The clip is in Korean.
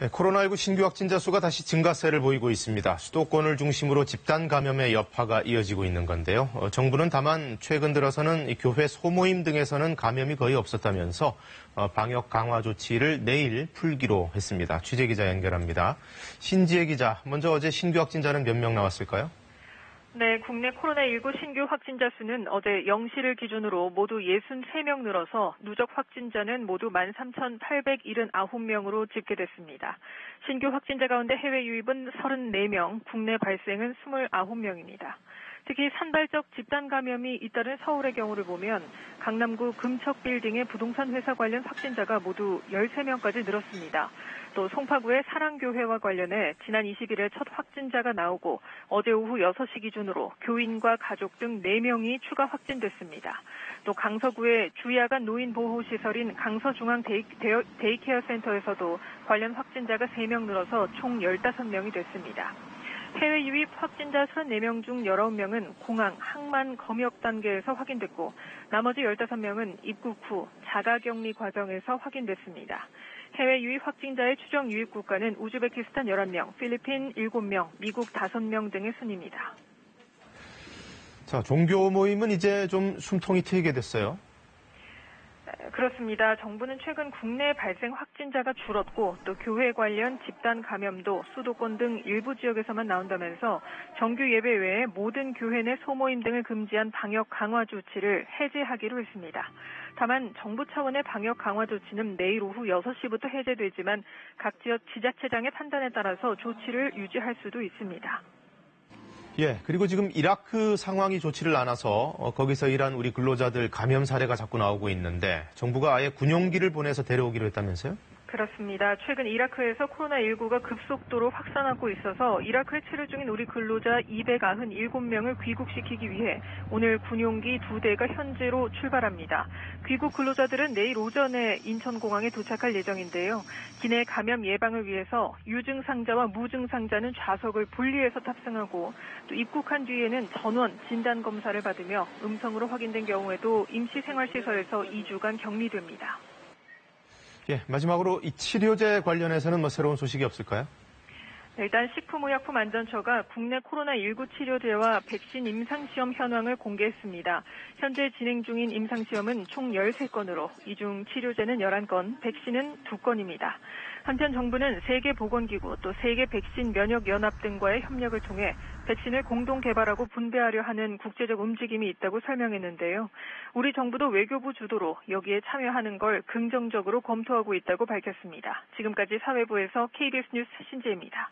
네, 코로나19 신규 확진자 수가 다시 증가세를 보이고 있습니다. 수도권을 중심으로 집단 감염의 여파가 이어지고 있는 건데요. 정부는 다만 최근 들어서는 교회 소모임 등에서는 감염이 거의 없었다면서 방역 강화 조치를 내일 풀기로 했습니다. 취재기자 연결합니다. 신지혜 기자, 먼저 어제 신규 확진자는 몇 명 나왔을까요? 네, 국내 코로나19 신규 확진자 수는 어제 0시를 기준으로 모두 63명 늘어서 누적 확진자는 모두 13,879명으로 집계됐습니다. 신규 확진자 가운데 해외 유입은 34명, 국내 발생은 29명입니다. 특히 산발적 집단 감염이 잇따른 서울의 경우를 보면 강남구 금척빌딩의 부동산 회사 관련 확진자가 모두 13명까지 늘었습니다. 또 송파구의 사랑교회와 관련해 지난 20일에 첫 확진자가 나오고 어제 오후 6시 기준으로 교인과 가족 등 4명이 추가 확진됐습니다. 또 강서구의 주야간 노인보호시설인 강서중앙 데이케어 센터에서도 관련 확진자가 3명 늘어서 총 15명이 됐습니다. 해외 유입 확진자 34명 중 19명은 공항, 항만 검역 단계에서 확인됐고 나머지 15명은 입국 후 자가격리 과정에서 확인됐습니다. 해외 유입 확진자의 추정 유입 국가는 우즈베키스탄 11명, 필리핀 7명, 미국 5명 등의 순입니다. 자, 종교 모임은 이제 좀 숨통이 트이게 됐어요. 그렇습니다. 정부는 최근 국내 발생 확진자가 줄었고 또 교회 관련 집단 감염도 수도권 등 일부 지역에서만 나온다면서 정규 예배 외에 모든 교회 내 소모임 등을 금지한 방역 강화 조치를 해제하기로 했습니다. 다만 정부 차원의 방역 강화 조치는 내일 오후 6시부터 해제되지만 각 지역 지자체장의 판단에 따라서 조치를 유지할 수도 있습니다. 예, 그리고 지금 이라크 상황이 좋지를 않아서 거기서 일한 우리 근로자들 감염 사례가 자꾸 나오고 있는데 정부가 아예 군용기를 보내서 데려오기로 했다면서요? 그렇습니다. 최근 이라크에서 코로나19가 급속도로 확산하고 있어서 이라크에 체류 중인 우리 근로자 297명을 귀국시키기 위해 오늘 군용기 2대가 현지로 출발합니다. 귀국 근로자들은 내일 오전에 인천공항에 도착할 예정인데요. 기내 감염 예방을 위해서 유증상자와 무증상자는 좌석을 분리해서 탑승하고 또 입국한 뒤에는 전원 진단검사를 받으며 음성으로 확인된 경우에도 임시생활시설에서 2주간 격리됩니다. 예, 마지막으로 이 치료제 관련해서는 새로운 소식이 없을까요? 일단 식품의약품안전처가 국내 코로나19 치료제와 백신 임상시험 현황을 공개했습니다. 현재 진행 중인 임상시험은 총 13건으로 이 중 치료제는 11건, 백신은 2건입니다. 한편 정부는 세계보건기구 또 세계백신면역연합 등과의 협력을 통해 백신을 공동 개발하고 분배하려 하는 국제적 움직임이 있다고 설명했는데요. 우리 정부도 외교부 주도로 여기에 참여하는 걸 긍정적으로 검토하고 있다고 밝혔습니다. 지금까지 사회부에서 KBS 뉴스 신지혜입니다.